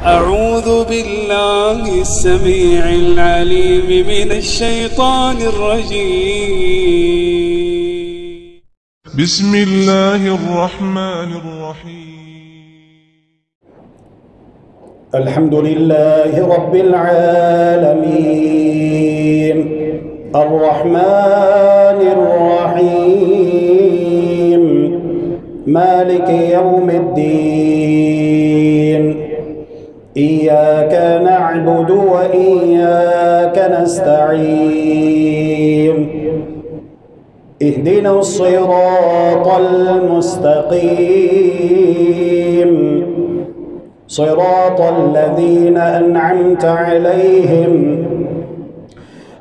أعوذ بالله السميع العليم من الشيطان الرجيم. بسم الله الرحمن الرحيم. الحمد لله رب العالمين الرحمن الرحيم مالك يوم الدين إياك نعبد وإياك نستعين اهدنا الصراط المستقيم صراط الذين أنعمت عليهم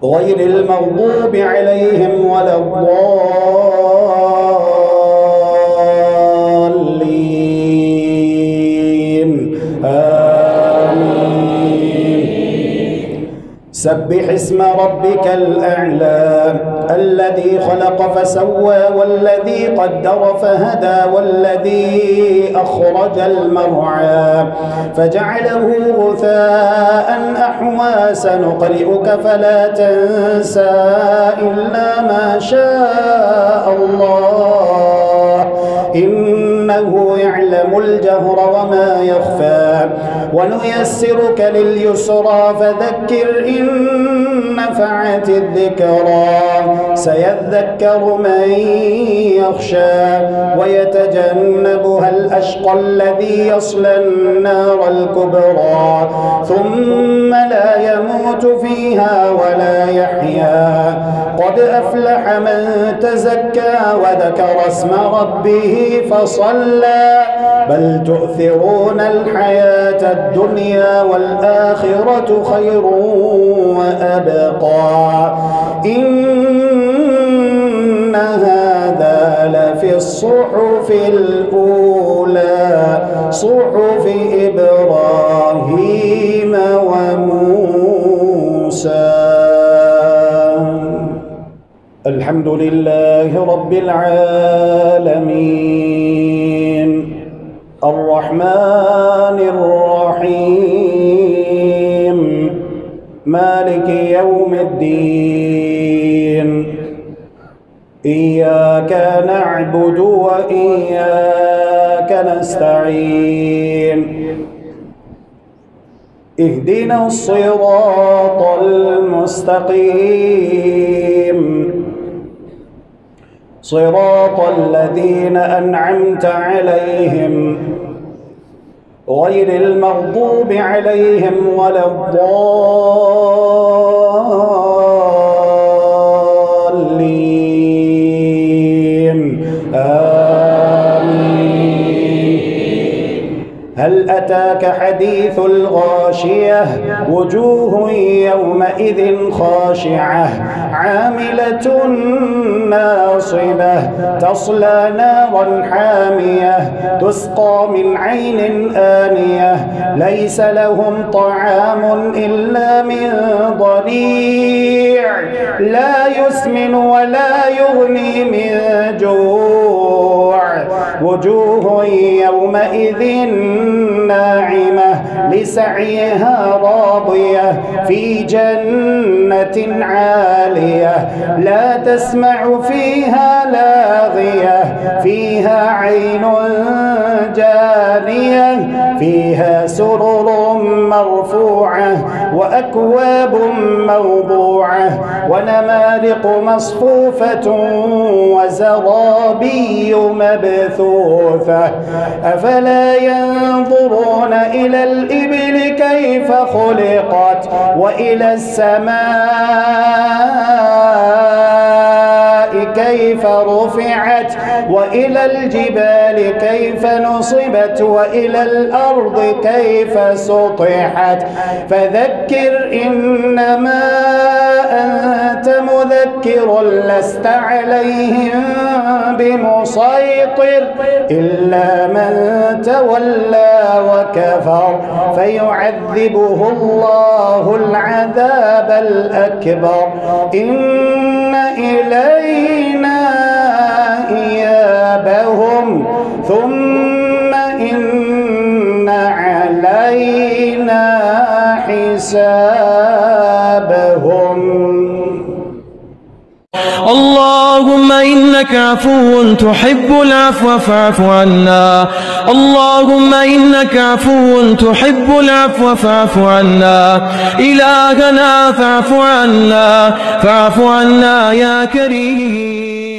غير المغضوب عليهم ولا الضالين آمين. سبح اسم ربك الأعلى الذي خلق فسوى والذي قدر فهدى والذي أخرج المرعى فجعله غثاء أحوى سنقرئك فلا تنسى إلا ما شاء الله إنه يعلم الجهر وما يخفى ونيسرك لليسرى فذكر إن نفعت الذكرى سيذكر من يخشى ويتجنبها الأشقى الذي يصلى النار الكبرى ثم لا يموت فيها ولا يحيا قد أفلح من تزكى وذكر اسم ربه فصلى بل تؤثرون الحياة الدنيا والآخرة خير وأبقى إن هذا لفي الصحف الأولى صحف إبراهيم وموسى. الحمد لله رب العالمين الرحمن الرحيم مالك يوم الدين إياك نعبد وإياك نستعين اهدنا الصراط المستقيم صراط الذين أنعمت عليهم غير المغضوب عليهم ولا الضالين آمين. هل أتاك حديث الغاشية وجوه يومئذ خاشعة عاملة ناصبة تصلى نارا حامية تسقى من عين آنية ليس لهم طعام إلا من ضريع لا يسمن ولا يغني من جوع وجوه يومئذ ناعمة لسعيها راضية في جنة عالية لا تسمع فيها لاغية فيها عين جارية فيها سرر مرفوعة وأكواب موضوعة ونمارق مصفوفة وزرابي مبثوثة أفلا ينظرون إلى الإبل كيف خلقت وإلى السماء كيف رفعت وإلى الجبال كيف نصبت وإلى الأرض كيف سطحت فذكر إنما أنت مذكر لست عليهم بمسيطر إلا من تولى وكفر فيعذبه الله العذاب الأكبر إن إلينا إيابهم ثم إن علينا علينا حسابهم. اللهم إنك عفو تحب العفو فاعف عنا. اللهم إنك عفو تحب العفو فاعف عنا. إلهنا فاعف عنا، فاعف عنا يا كريم.